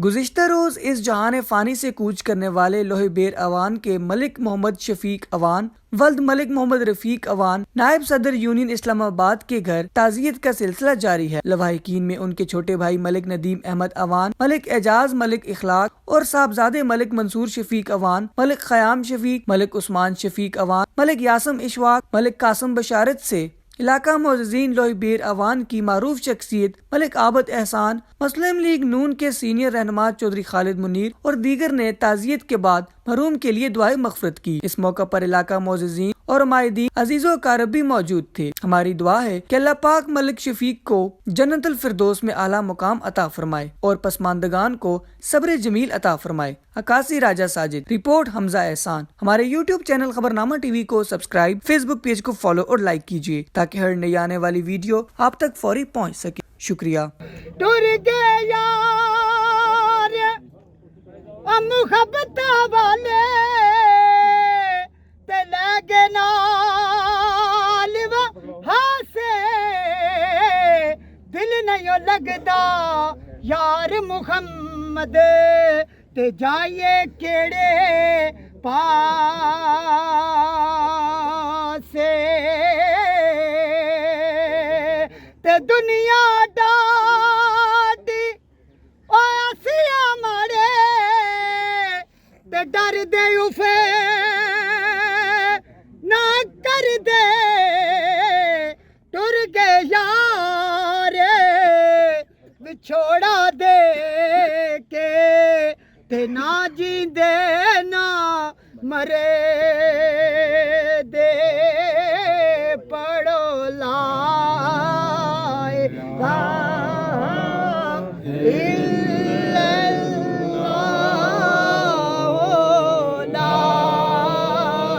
गुज़िश्ता रोज़ इस जहान फ़ानी से कूच करने वाले लोहे बेर अवान के मलिक मोहम्मद शफीक अवान वल्द मलिक मोहम्मद रफीक अवान नायब सदर यूनियन इस्लामाबाद के घर ताज़ियत का सिलसिला जारी है। लवाहिकीन में उनके छोटे भाई मलिक नदीम अहमद अवान, मलिक एजाज, मलिक इखलाक और साहबजादे मलिक मंसूर शफीक अवान, मलिक ख़याम शफीक, मलिक उस्मान शफीक अवान, मलिक यासम इशवाक, मलिक कासम बशारत से इलाका मोअज़्ज़ीन लोहे बेर अवान की मारूफ शख्सियत मलिक आबद एहसान, मुस्लिम लीग नून के सीनियर रहनुमा चौधरी खालिद मुनीर और दीगर ने ताज़ियत के बाद मरहूम के लिए दुआए मग़फ़िरत की। इस मौका पर इलाका मोअज़्ज़ीन और मायदीन अजीज़ो कारब भी मौजूद थे। हमारी दुआ है कि अल्लाह पाक मलिक शफीक को जन्नतुल फिरदौस में आला मुकाम अता फरमाए और पसमानदगान को सब्र जमील अता फरमाए। अकासी राजा साजिद, रिपोर्ट हमजा एहसान। हमारे यूट्यूब चैनल खबरनामा टीवी को सब्सक्राइब, फेसबुक पेज को फॉलो और लाइक कीजिए ताकि हर नई आने वाली वीडियो आप तक फौरी पहुंच सके। शुक्रिया। मुहब्बत वाले ते लगे नाल हासे दिल नहीं लगदा यार मुहम्मद ते जाइए केड़े पासे ते दुनिया डर दे उफे ना कर दे टुर के यार बिछोड़ा दे के ते ना जींदे ना मरे।